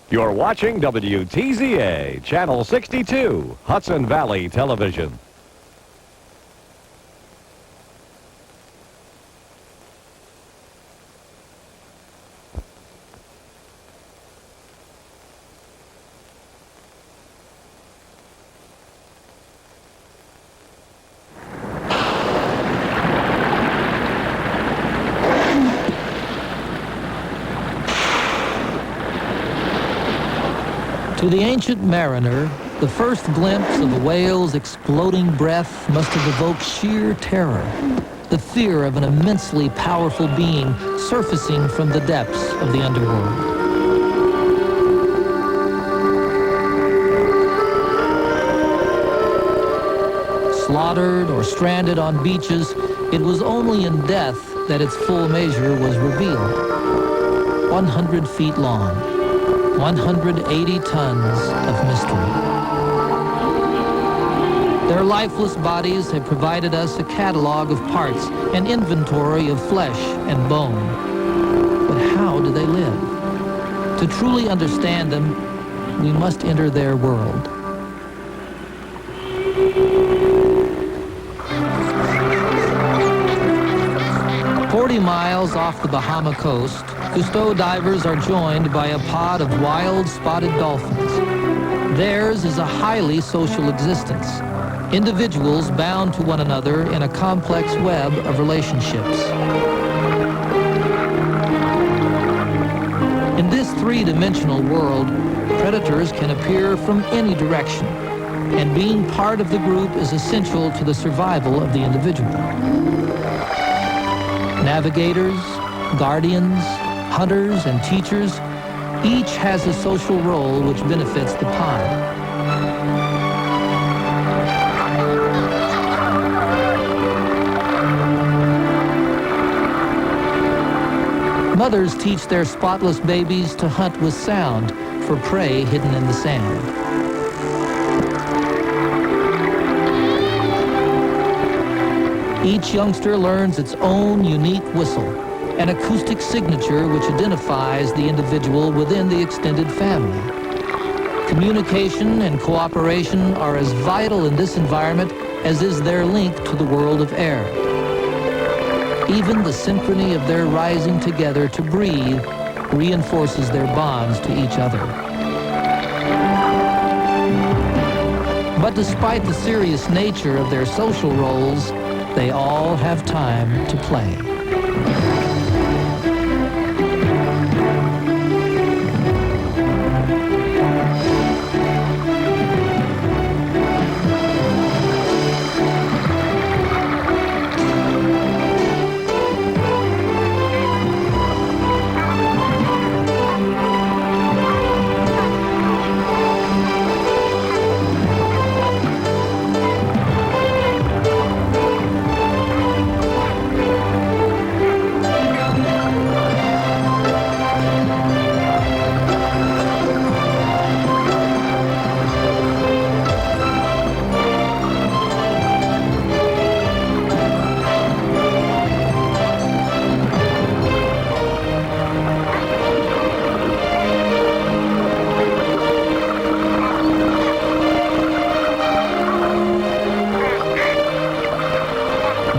You're watching WTZA, Channel 62, Hudson Valley Television. To the ancient mariner, the first glimpse of a whale's exploding breath must have evoked sheer terror, the fear of an immensely powerful being surfacing from the depths of the underworld. Slaughtered or stranded on beaches, it was only in death that its full measure was revealed. 100 feet long. 180 tons of mystery. Their lifeless bodies have provided us a catalog of parts, an inventory of flesh and bone. But how do they live? To truly understand them, we must enter their world. "40 miles off the Bahama coast, Cousteau divers are joined by a pod of wild spotted dolphins. Theirs is a highly social existence, individuals bound to one another in a complex web of relationships. In this three-dimensional world, predators can appear from any direction, and being part of the group is essential to the survival of the individual. Navigators, guardians, hunters, and teachers, each has a social role which benefits the pod. Mothers teach their spotless babies to hunt with sound for prey hidden in the sand. Each youngster learns its own unique whistle, an acoustic signature which identifies the individual within the extended family. Communication and cooperation are as vital in this environment as is their link to the world of air. Even the synchrony of their rising together to breathe reinforces their bonds to each other. But despite the serious nature of their social roles, they all have time to play.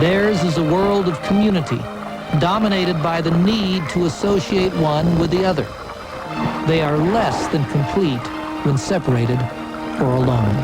Theirs is a world of community, dominated by the need to associate one with the other. They are less than complete when separated or alone.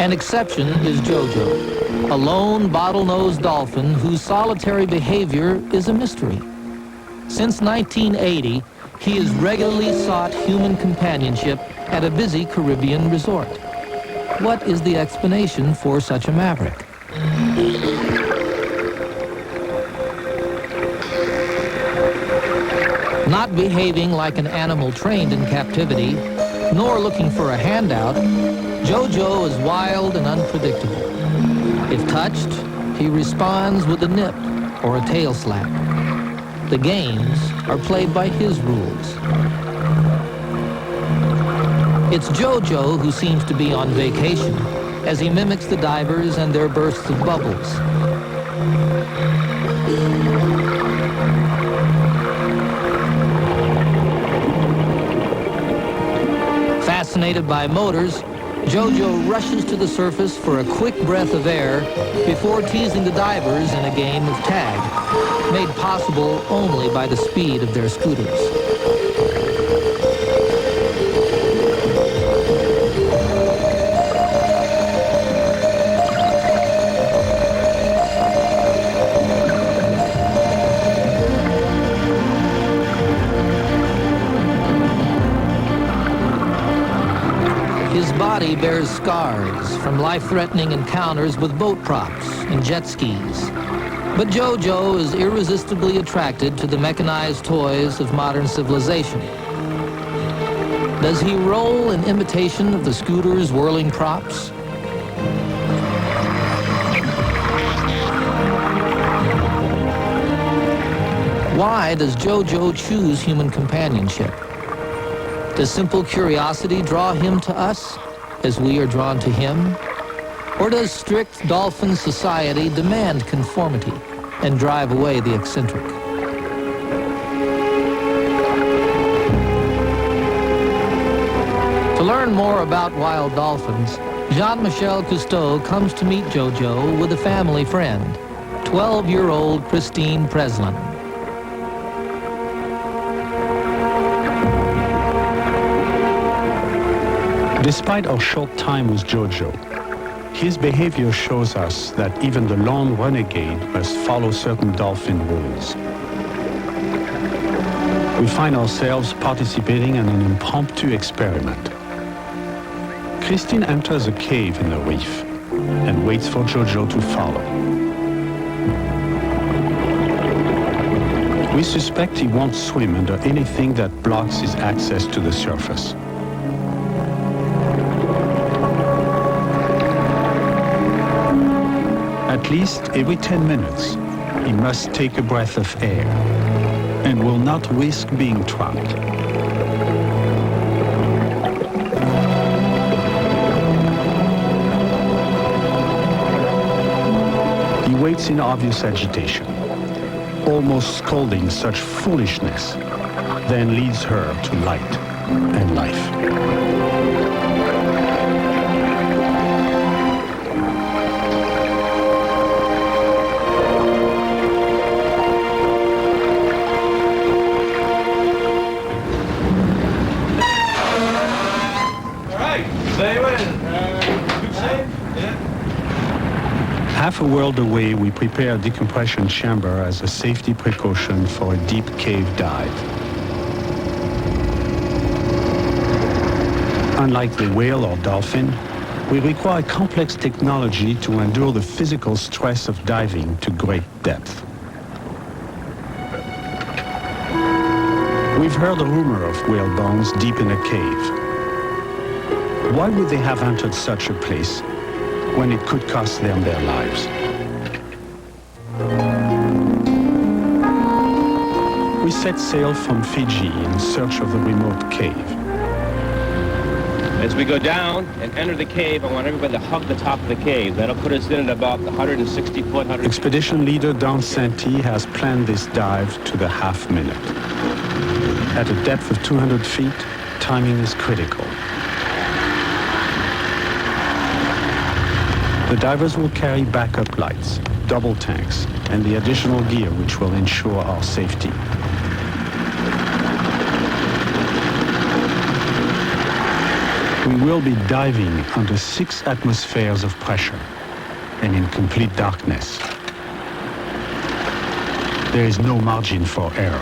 An exception is JoJo, a lone bottlenose dolphin whose solitary behavior is a mystery. Since 1980, he has regularly sought human companionship at a busy Caribbean resort. What is the explanation for such a maverick? Not behaving like an animal trained in captivity, nor looking for a handout, JoJo is wild and unpredictable. If touched, he responds with a nip or a tail slap. The games are played by his rules. It's JoJo who seems to be on vacation as he mimics the divers and their bursts of bubbles. Fascinated by motors, JoJo rushes to the surface for a quick breath of air before teasing the divers in a game of tag, made possible only by the speed of their scooters. His body bears scars from life-threatening encounters with boat props and jet skis. But JoJo is irresistibly attracted to the mechanized toys of modern civilization. Does he roll in imitation of the scooter's whirling props? Why does JoJo choose human companionship? Does simple curiosity draw him to us as we are drawn to him? Or does strict dolphin society demand conformity and drive away the eccentric? To learn more about wild dolphins, Jean-Michel Cousteau comes to meet JoJo with a family friend, 12-year-old Christine Preslin. Despite our short time with JoJo, his behavior shows us that even the lone renegade must follow certain dolphin rules. We find ourselves participating in an impromptu experiment. Christine enters a cave in the reef and waits for JoJo to follow. We suspect he won't swim under anything that blocks his access to the surface. At least every 10 minutes, he must take a breath of air and will not risk being trapped. He waits in obvious agitation, almost scolding such foolishness, then leads her to light and life. Half a world away, we prepare a decompression chamber as a safety precaution for a deep cave dive. Unlike the whale or dolphin, we require complex technology to endure the physical stress of diving to great depth. We've heard a rumor of whale bones deep in a cave. Why would they have entered such a place when it could cost them their lives? We set sail from Fiji in search of the remote cave. As we go down and enter the cave, I want everybody to hug the top of the cave. That'll put us in at about the 160-foot, Expedition leader Don Santi has planned this dive to the half minute. At a depth of 200 feet, timing is critical. The divers will carry backup lights, double tanks, and the additional gear which will ensure our safety. We will be diving under 6 atmospheres of pressure and in complete darkness. There is no margin for error.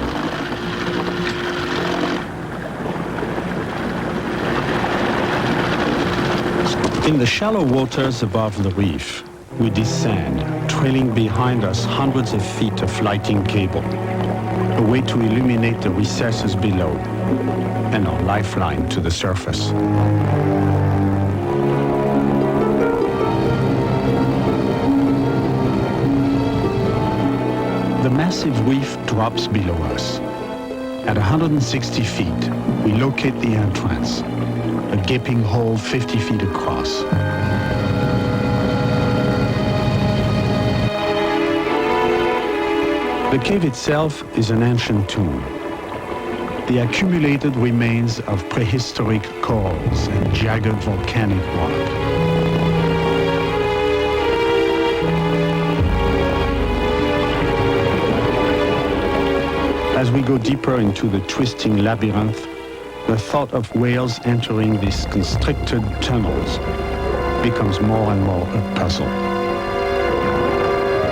In the shallow waters above the reef, we descend, trailing behind us hundreds of feet of lighting cable, a way to illuminate the recesses below, and our lifeline to the surface. The massive reef drops below us. At 160 feet, we locate the entrance, a gaping hole 50 feet across. The cave itself is an ancient tomb. The accumulated remains of prehistoric corals and jagged volcanic rock. As we go deeper into the twisting labyrinth, the thought of whales entering these constricted tunnels becomes more and more a puzzle.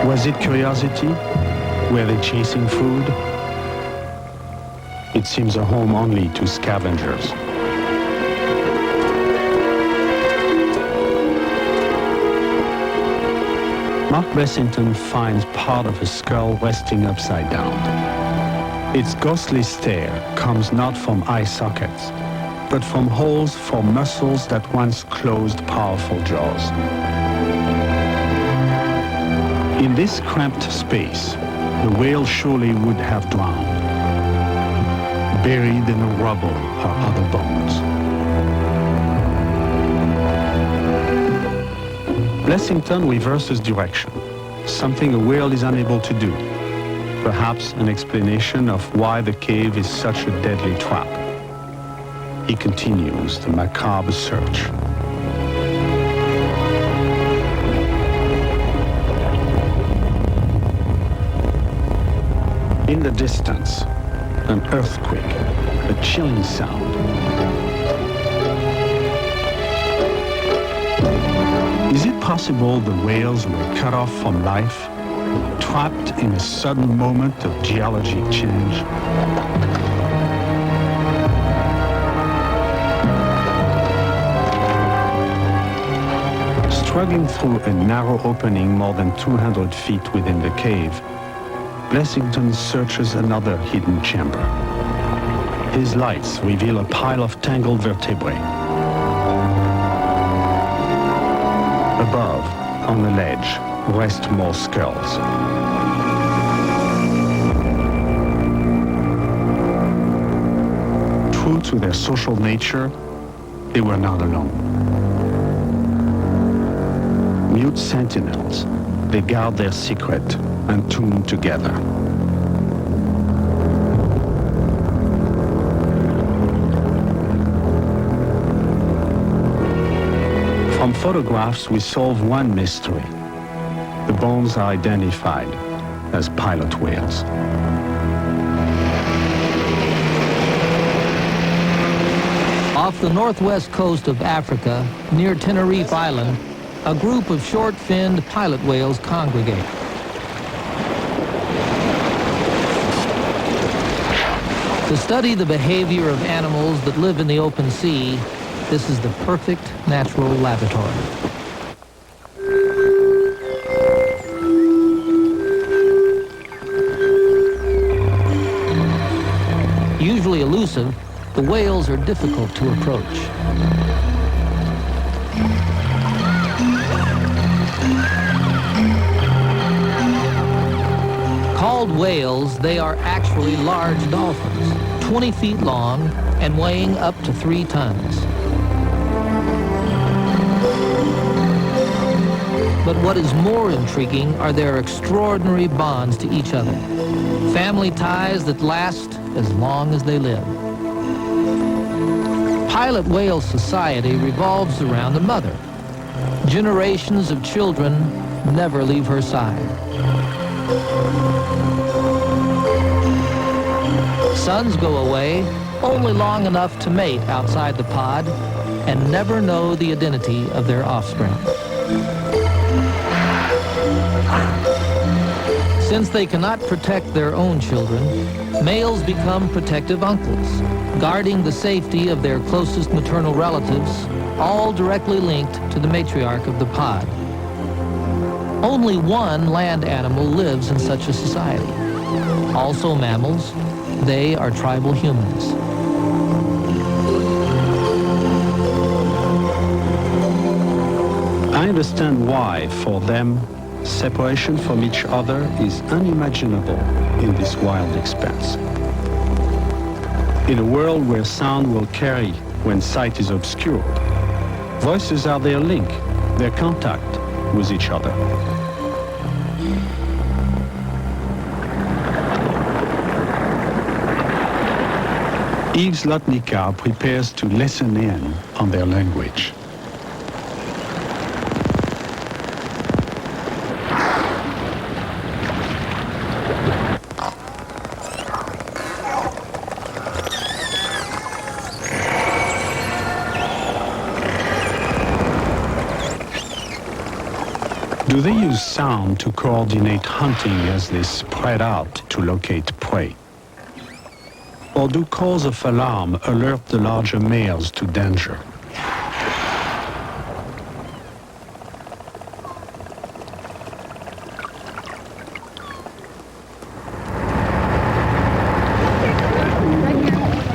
Was it curiosity? Were they chasing food? It seems a home only to scavengers. Mark Blessington finds part of a skull resting upside down. Its ghostly stare comes not from eye sockets, but from holes for muscles that once closed powerful jaws. In this cramped space, the whale surely would have drowned. Buried in the rubble are other bones. Blessington reverses direction, something a whale is unable to do. Perhaps an explanation of why the cave is such a deadly trap. He continues the macabre search. In the distance, an earthquake, a chilling sound. Is it possible the whales were cut off from life, trapped in a sudden moment of geologic change? Struggling through a narrow opening more than 200 feet within the cave, Blessington searches another hidden chamber. His lights reveal a pile of tangled vertebrae. Above, on the ledge, rest more skulls. True to their social nature, they were not alone. Mute sentinels, they guard their secret, entombed together. From photographs, we solve one mystery. The bones are identified as pilot whales. Off the northwest coast of Africa, near Tenerife Island, a group of short-finned pilot whales congregate. To study the behavior of animals that live in the open sea, this is the perfect natural laboratory. Usually elusive, the whales are difficult to approach. Called whales, they are actually large dolphins, 20 feet long and weighing up to 3 tons. But what is more intriguing are their extraordinary bonds to each other. Family ties that last as long as they live. Pilot whale society revolves around the mother. Generations of children never leave her side. Sons go away only long enough to mate outside the pod and never know the identity of their offspring. Since they cannot protect their own children, males become protective uncles, guarding the safety of their closest maternal relatives, all directly linked to the matriarch of the pod. Only one land animal lives in such a society. Also mammals, they are tribal humans. I understand why, for them, separation from each other is unimaginable in this wild expanse. In a world where sound will carry when sight is obscured. Voices are their link, their contact with each other. Yves Lotnica prepares to listen in on their language. Do they use sound to coordinate hunting as they spread out to locate prey? Or do calls of alarm alert the larger males to danger?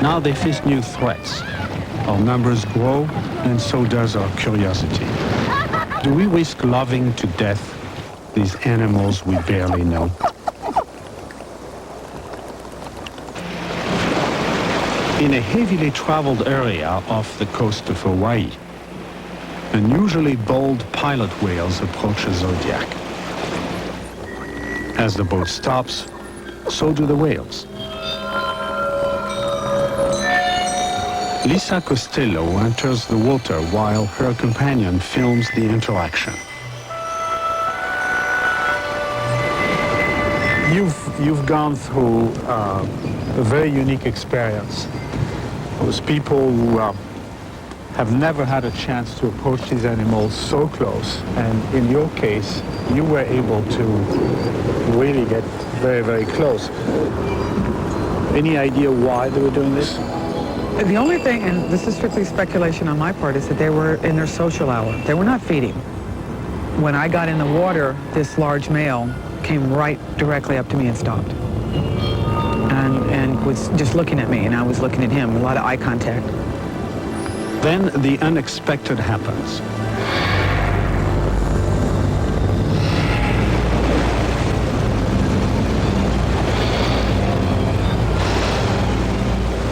Now they face new threats. Our numbers grow, and so does our curiosity. Do we risk loving to death these animals we barely know? In a heavily traveled area off the coast of Hawaii, unusually bold pilot whales approach a zodiac. As the boat stops, so do the whales. Lisa Cousteau enters the water while her companion films the interaction. You've gone through a very unique experience. Those people who have never had a chance to approach these animals so close, and in your case, you were able to really get very, very close. Any idea why they were doing this? The only thing, and this is strictly speculation on my part, is that they were in their social hour. They were not feeding. When I got in the water, this large male came right directly up to me and stopped. And was just looking at me, and I was looking at him, a lot of eye contact. Then the unexpected happens.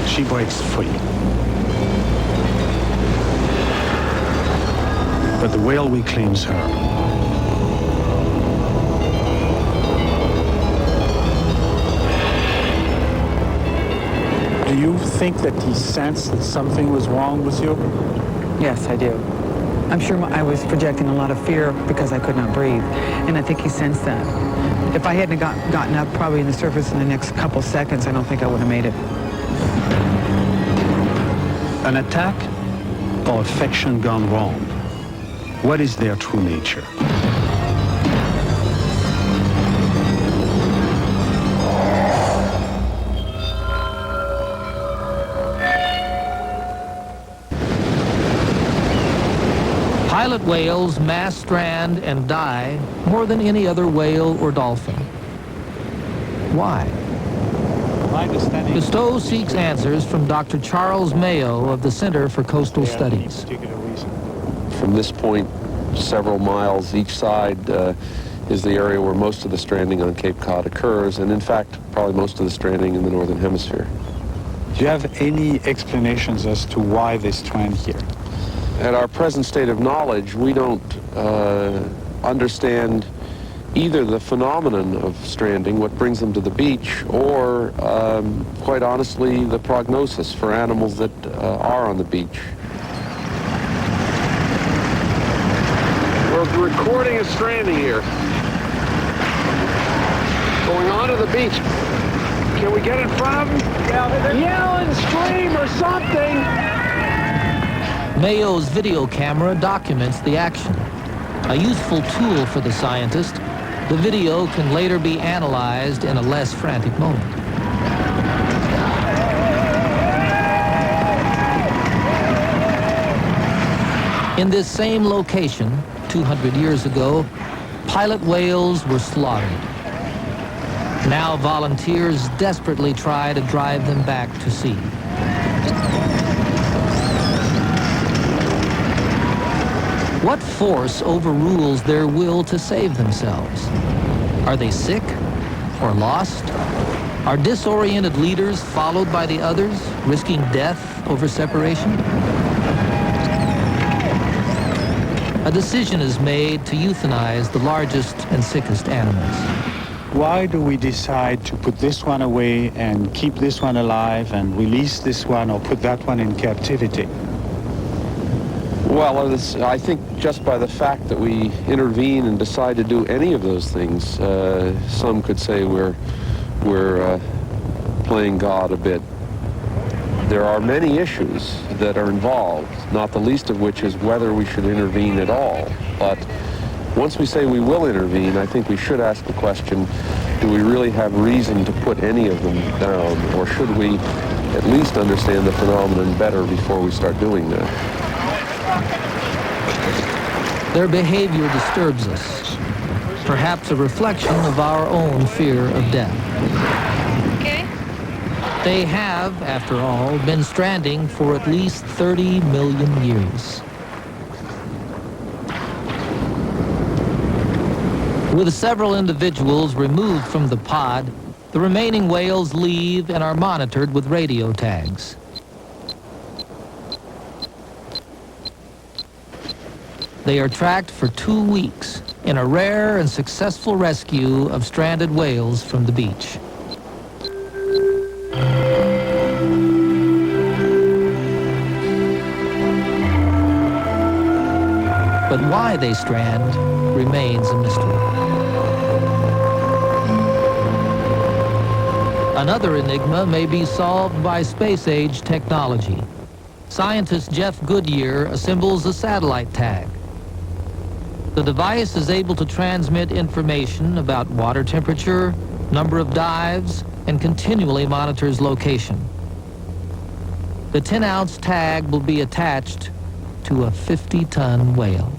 She breaks free. But the whale reclaims her. Do you think that he sensed that something was wrong with you? Yes, I do. I'm sure I was projecting a lot of fear because I could not breathe, and I think he sensed that. If I hadn't gotten up probably in the surface in the next couple seconds, I don't think I would have made it. An attack or affection gone wrong? What is their true nature? Pilot whales mass strand and die more than any other whale or dolphin. Why? Cousteau seeks answers from Dr. Charles Mayo of the Center for Coastal Studies. From this point, several miles each side is the area where most of the stranding on Cape Cod occurs, and in fact, probably most of the stranding in the Northern Hemisphere. Do you have any explanations as to why they strand here? At our present state of knowledge, we don't understand either the phenomenon of stranding, what brings them to the beach, or, quite honestly, the prognosis for animals that are on the beach. We're recording a stranding here. Going onto the beach. Can we get in front of them? Yell and scream or something! Mayo's video camera documents the action. A useful tool for the scientist, the video can later be analyzed in a less frantic moment. In this same location, 200 years ago, pilot whales were slaughtered. Now volunteers desperately try to drive them back to sea. What force overrules their will to save themselves? Are they sick or lost Are disoriented leaders followed by the others, risking death over separation? A decision is made to euthanize the largest and sickest animals. Why do we decide to put this one away and keep this one alive and release this one or put that one in captivity? Well, I think just by the fact that we intervene and decide to do any of those things, some could say we're playing God a bit. There are many issues that are involved, not the least of which is whether we should intervene at all. But once we say we will intervene, I think we should ask the question, do we really have reason to put any of them down, or should we at least understand the phenomenon better before we start doing that? Their behavior disturbs us, perhaps a reflection of our own fear of death. They have, after all, been stranding for at least 30 million years. With several individuals removed from the pod, the remaining whales leave and are monitored with radio tags. They are tracked for 2 weeks in a rare and successful rescue of stranded whales from the beach. But why they strand remains a mystery. Another enigma may be solved by space-age technology. Scientist Jeff Goodyear assembles a satellite tag. The device is able to transmit information about water temperature, number of dives, and continually monitors location. The 10-ounce tag will be attached to a 50-ton whale.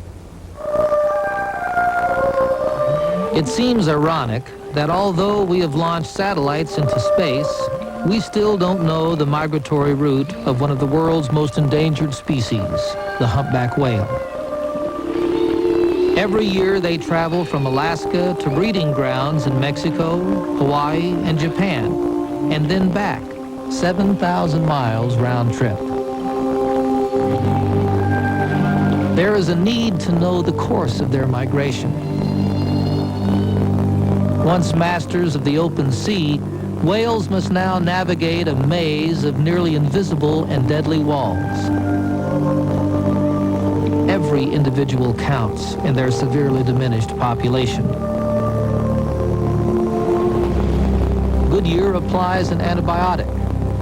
It seems ironic that although we have launched satellites into space, we still don't know the migratory route of one of the world's most endangered species, the humpback whale. Every year they travel from Alaska to breeding grounds in Mexico, Hawaii, and Japan, and then back 7,000 miles round trip. There is a need to know the course of their migration. Once masters of the open sea, whales must now navigate a maze of nearly invisible and deadly walls. Every individual counts in their severely diminished population. Goodyear applies an antibiotic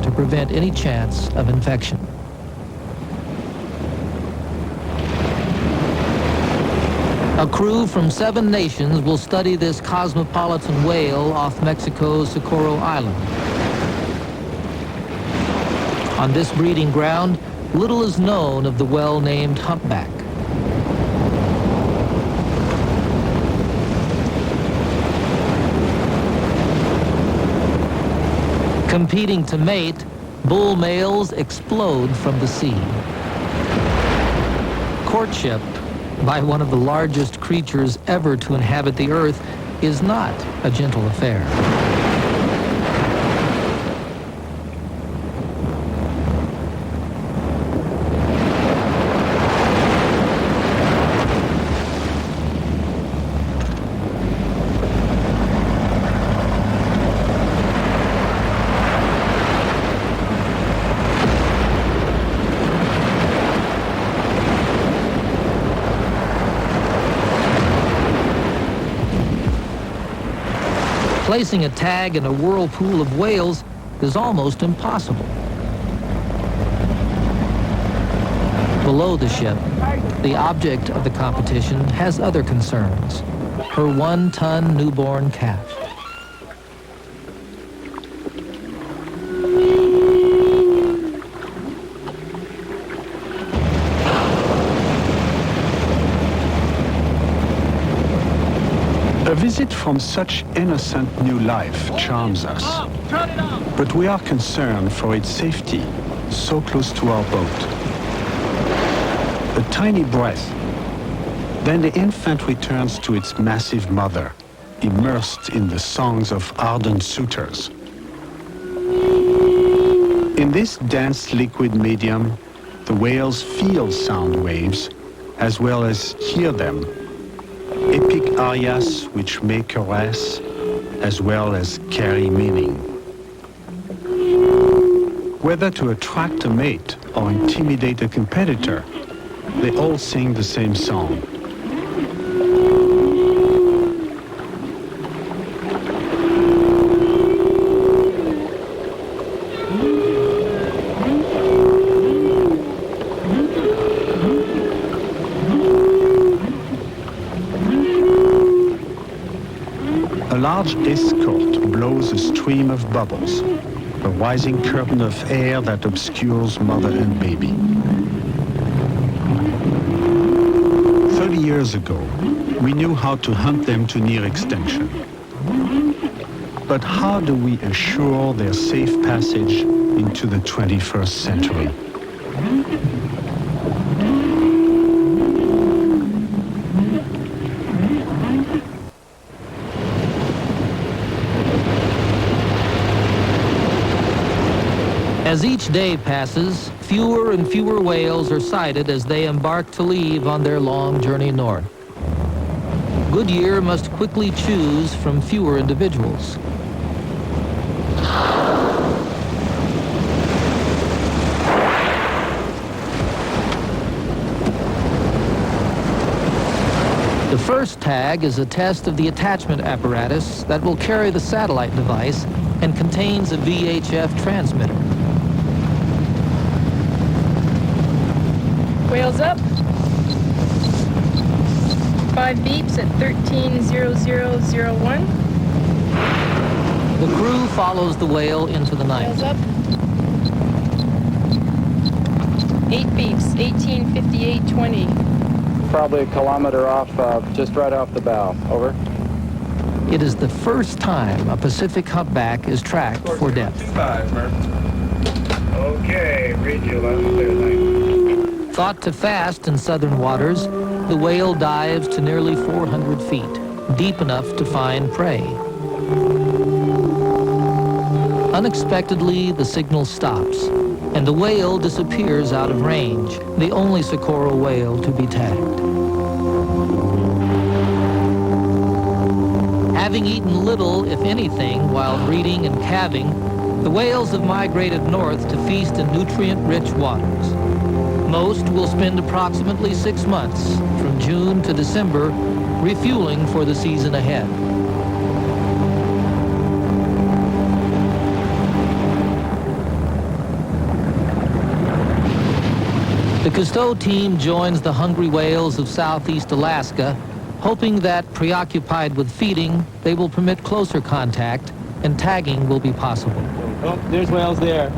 to prevent any chance of infection. A crew from 7 nations will study this cosmopolitan whale off Mexico's Socorro Island. On this breeding ground, little is known of the well-named humpback. Competing to mate, bull males explode from the sea. Courtship by one of the largest creatures ever to inhabit the earth is not a gentle affair. Placing a tag in a whirlpool of whales is almost impossible. Below the ship, the object of the competition has other concerns. Her 1-ton newborn calf. A visit from such innocent new life charms us, but we are concerned for its safety, so close to our boat. A tiny breath, then the infant returns to its massive mother, immersed in the songs of ardent suitors. In this dense liquid medium, the whales feel sound waves as well as hear them. Epic arias which may caress as well as carry meaning. Whether to attract a mate or intimidate a competitor, they all sing the same song. A large escort blows a stream of bubbles, a rising curtain of air that obscures mother and baby. 30 years ago, we knew how to hunt them to near extinction. But how do we assure their safe passage into the 21st century? As each day passes, fewer and fewer whales are sighted as they embark to leave on their long journey north. Goodyear must quickly choose from fewer individuals. The first tag is a test of the attachment apparatus that will carry the satellite device and contains a VHF transmitter. Whales up. 5 beeps at 13:00:01. The crew follows the whale into the night. Whales up. 8 beeps, 18:58:20. Probably a kilometer off, just right off the bow. Over. It is the first time a Pacific humpback is tracked for depth. 5, okay, read you 11 clear, thanks. Thought to fast in southern waters, the whale dives to nearly 400 feet, deep enough to find prey. Unexpectedly, the signal stops, and the whale disappears out of range, the only Socorro whale to be tagged. Having eaten little, if anything, while breeding and calving, the whales have migrated north to feast in nutrient-rich waters. Most will spend approximately 6 months, from June to December, refueling for the season ahead. The Cousteau team joins the hungry whales of southeast Alaska, hoping that, preoccupied with feeding, they will permit closer contact and tagging will be possible. Oh, there's whales there.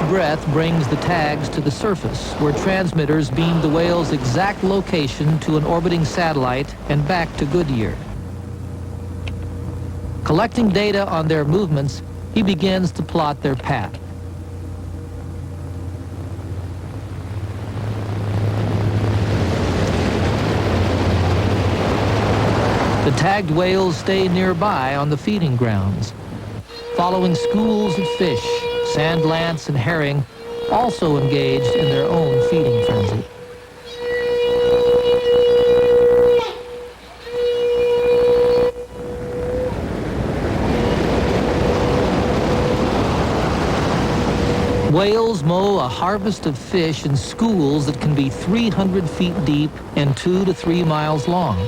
Breath brings the tags to the surface, where transmitters beam the whale's exact location to an orbiting satellite and back to Goodyear. Collecting data on their movements, he begins to plot their path. The tagged whales stay nearby on the feeding grounds, following schools of fish. Sand lance and herring also engaged in their own feeding frenzy. Whales mow a harvest of fish in schools that can be 300 feet deep and 2 to 3 miles long.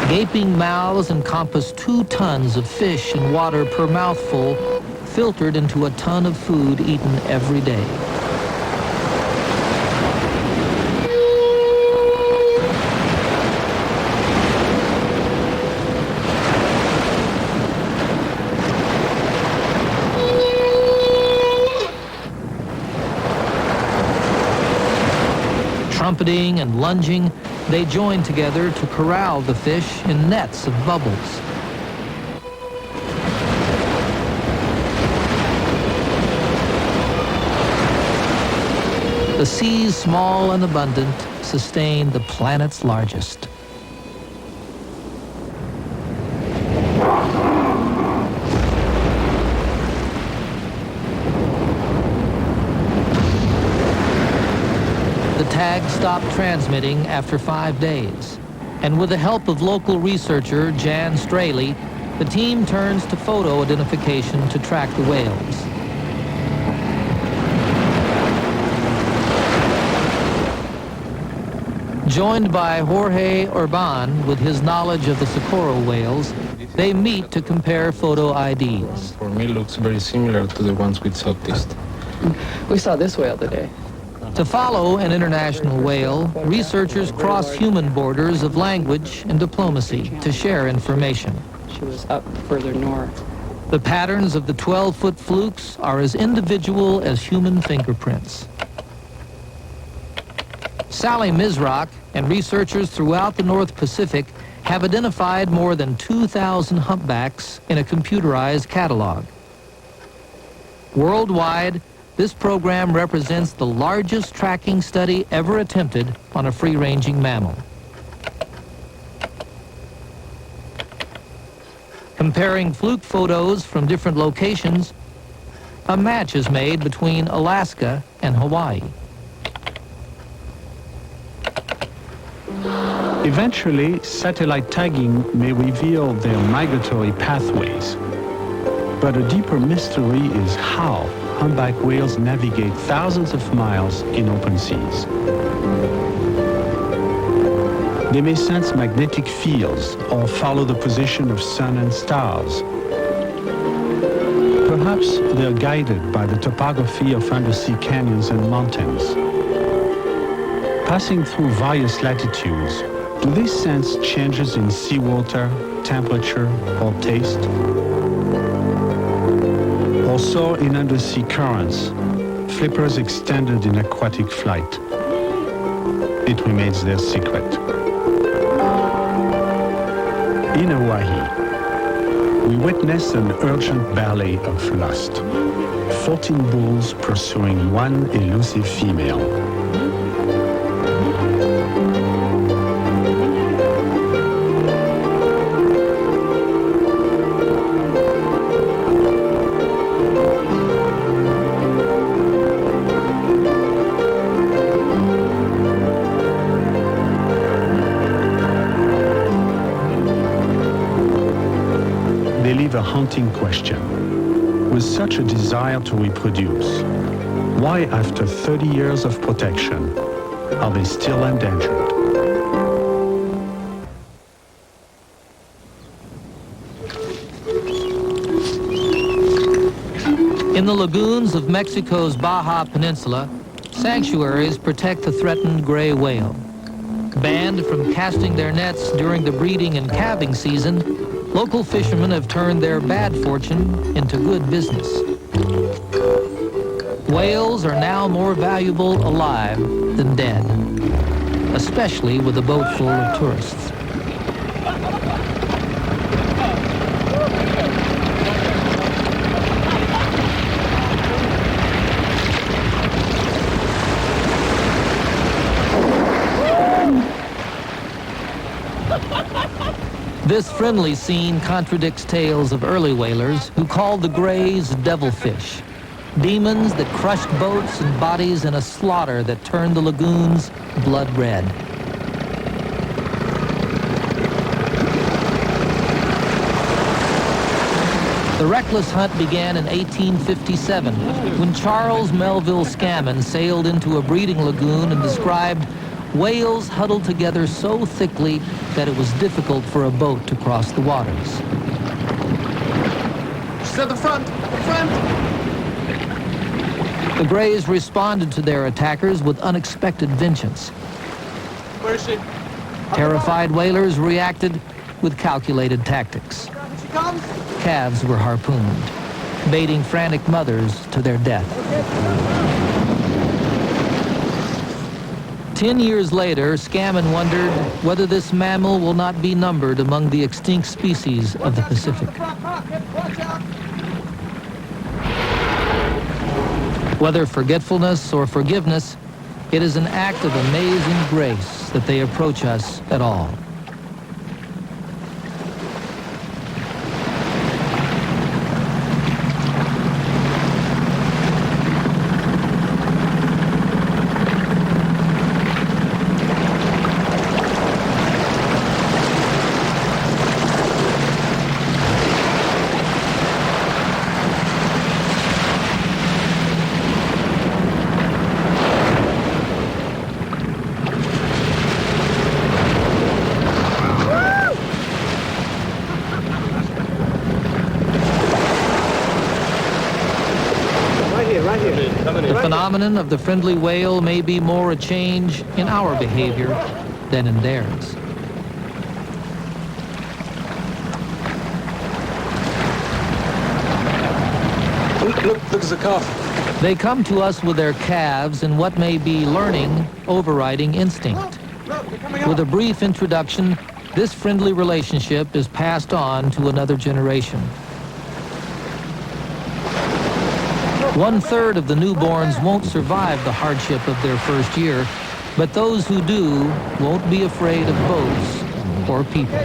Gaping mouths encompass 2 tons of fish and water per mouthful, filtered into a ton of food eaten every day. Trumpeting and lunging, they join together to corral the fish in nets of bubbles. The seas, small and abundant, sustain the planet's largest. The tag stopped transmitting after 5 days, and with the help of local researcher Jan Straley, the team turns to photo identification to track the whales. Joined by Jorge Urban with his knowledge of the Socorro whales, they meet to compare photo IDs. For me, it looks very similar to the ones we saw this. We saw this whale today. To follow an international whale, researchers cross human borders of language and diplomacy to share information. She was up further north. The patterns of the 12-foot flukes are as individual as human fingerprints. Sally Mizrock and researchers throughout the North Pacific have identified more than 2,000 humpbacks in a computerized catalog. Worldwide, this program represents the largest tracking study ever attempted on a free-ranging mammal. Comparing fluke photos from different locations, a match is made between Alaska and Hawaii. Eventually, satellite tagging may reveal their migratory pathways. But a deeper mystery is how humpback whales navigate thousands of miles in open seas. They may sense magnetic fields or follow the position of sun and stars. Perhaps they're guided by the topography of undersea canyons and mountains. Passing through various latitudes, do they sense changes in seawater, temperature, or taste? Also in undersea currents, flippers extended in aquatic flight. It remains their secret. In Hawaii, we witness an urgent ballet of lust. 14 bulls pursuing one elusive female. A haunting question. With such a desire to reproduce, why after 30 years of protection are they still endangered? In the lagoons of Mexico's Baja Peninsula, sanctuaries protect the threatened gray whale. Banned from casting their nets during the breeding and calving season, local fishermen have turned their bad fortune into good business. Whales are now more valuable alive than dead, especially with a boat full of tourists. This friendly scene contradicts tales of early whalers who called the grays devilfish, demons that crushed boats and bodies in a slaughter that turned the lagoons blood red. The reckless hunt began in 1857 when Charles Melville Scammon sailed into a breeding lagoon and described whales huddled together so thickly that it was difficult for a boat to cross the waters. She's at the front! The front! The Greys responded to their attackers with unexpected vengeance. Where is she? Terrified whalers reacted with calculated tactics. She comes! Calves were harpooned, baiting frantic mothers to their death. 10 years later, Scammon wondered whether this mammal will not be numbered among the extinct species of the Pacific. Whether forgetfulness or forgiveness, it is an act of amazing grace that they approach us at all. The phenomenon of the friendly whale may be more a change in our behavior than in theirs. Look, there's a calf. They come to us with their calves in what may be learning overriding instinct. With a brief introduction, this friendly relationship is passed on to another generation. 1/3 of the newborns won't survive the hardship of their first year, but those who do won't be afraid of boats or people.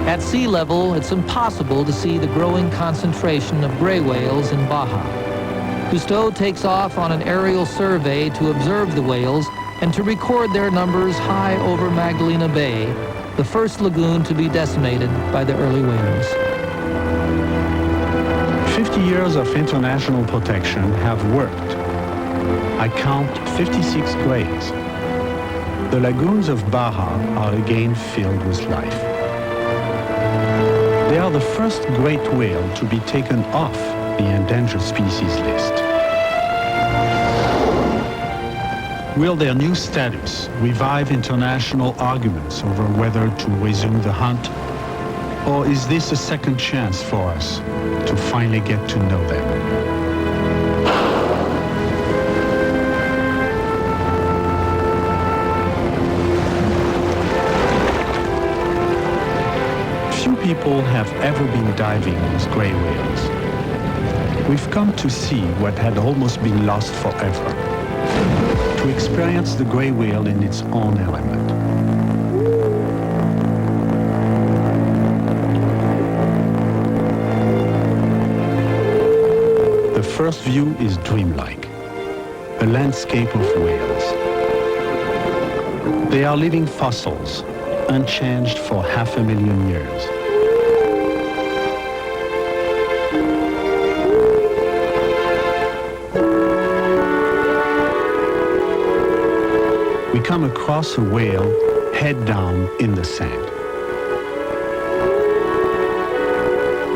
At sea level, it's impossible to see the growing concentration of gray whales in Baja. Cousteau takes off on an aerial survey to observe the whales and to record their numbers high over Magdalena Bay, the first lagoon to be decimated by the early whales. 50 years of international protection have worked. I count 56 grays. The lagoons of Baja are again filled with life. They are the first great whale to be taken off the endangered species list. Will their new status revive international arguments over whether to resume the hunt? Or is this a second chance for us to finally get to know them? Few people have ever been diving with gray whales. We've come to see what had almost been lost forever, to experience the gray whale in its own element. The first view is dreamlike, a landscape of whales. They are living fossils, unchanged for 500,000 years. We come across a whale head down in the sand.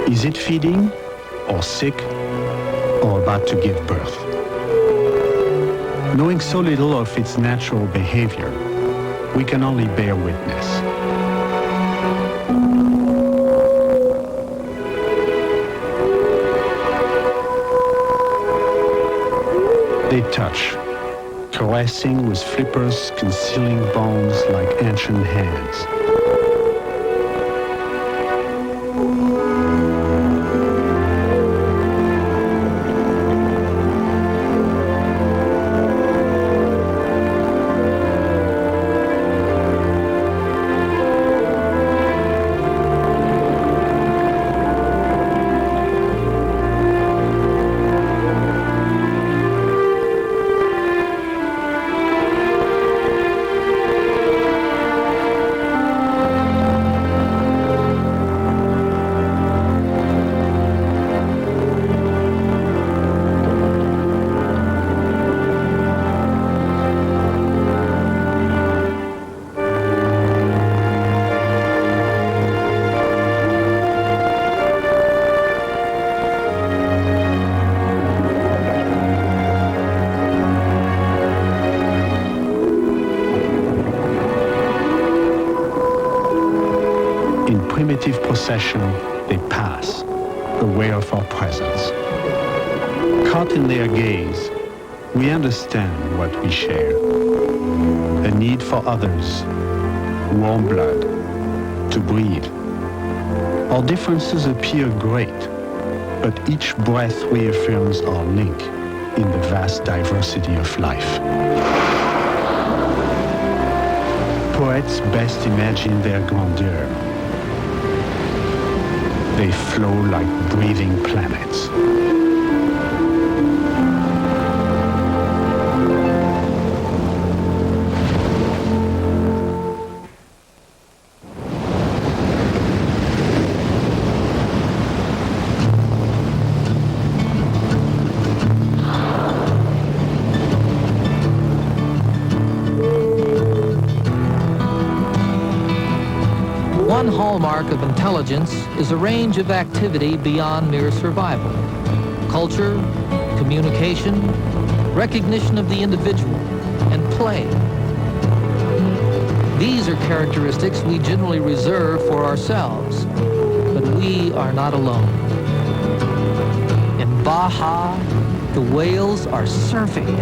Is it feeding, or sick, or about to give birth? Knowing so little of its natural behavior, we can only bear witness. They touch, caressing with flippers concealing bones like ancient hands. collective procession, they pass, aware of our presence. Caught in their gaze, we understand what we share. A need for others, warm blood, to breathe. Our differences appear great, but each breath reaffirms our link in the vast diversity of life. Poets best imagine their grandeur. They flow like breathing planets. One hallmark of intelligence is a range of activity beyond mere survival. Culture, communication, recognition of the individual, and play. These are characteristics we generally reserve for ourselves, but we are not alone. In Baja, the whales are surfing.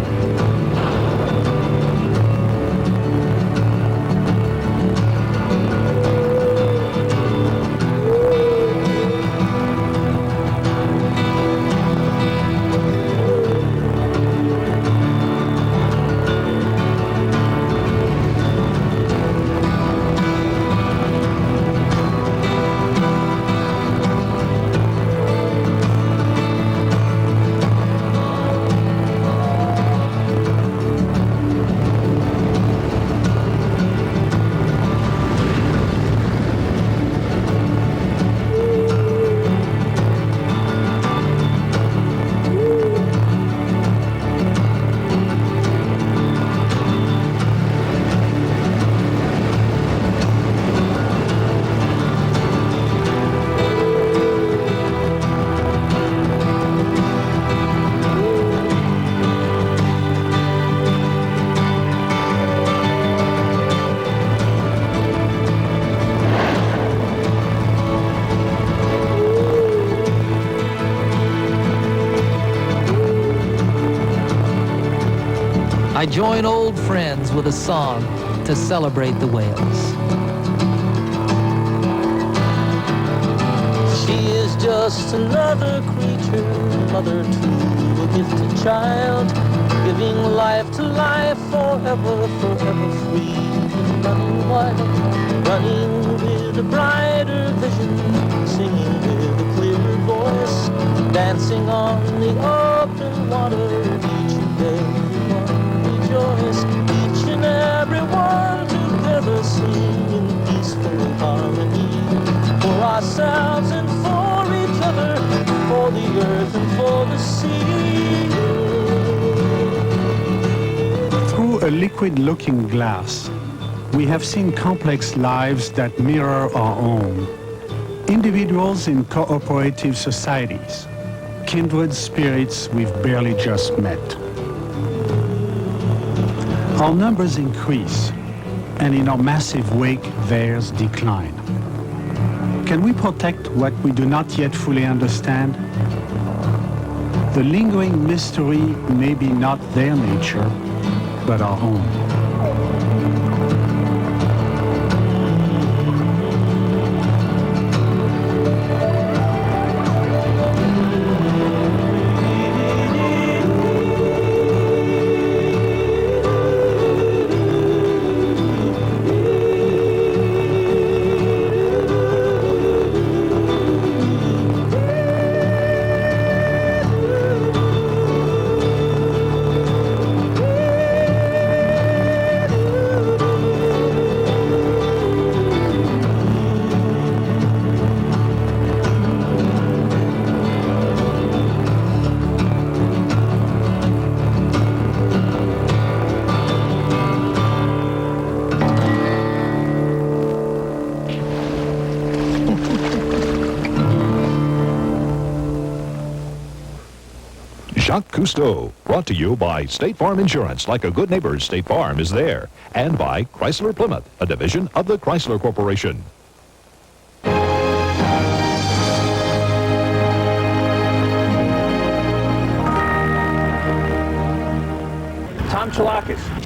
I join old friends with a song to celebrate the whales. She is just another creature, mother to a gifted child, giving life to life, forever, forever free, running wild, running with a brighter vision, singing with a clearer voice, dancing on the open water, each and every one rejoice, each and every one together sing in peaceful harmony, for ourselves and for each other, for the earth and for the sea. Through a liquid-looking glass, we have seen complex lives that mirror our own. Individuals in cooperative societies, kindred spirits we've barely just met. Our numbers increase, and in our massive wake, theirs decline. Can we protect what we do not yet fully understand? The lingering mystery may be not their nature, but our own. Cousteau, brought to you by State Farm Insurance. Like a good neighbor, State Farm is there. And by Chrysler Plymouth, a division of the Chrysler Corporation. Chilakas.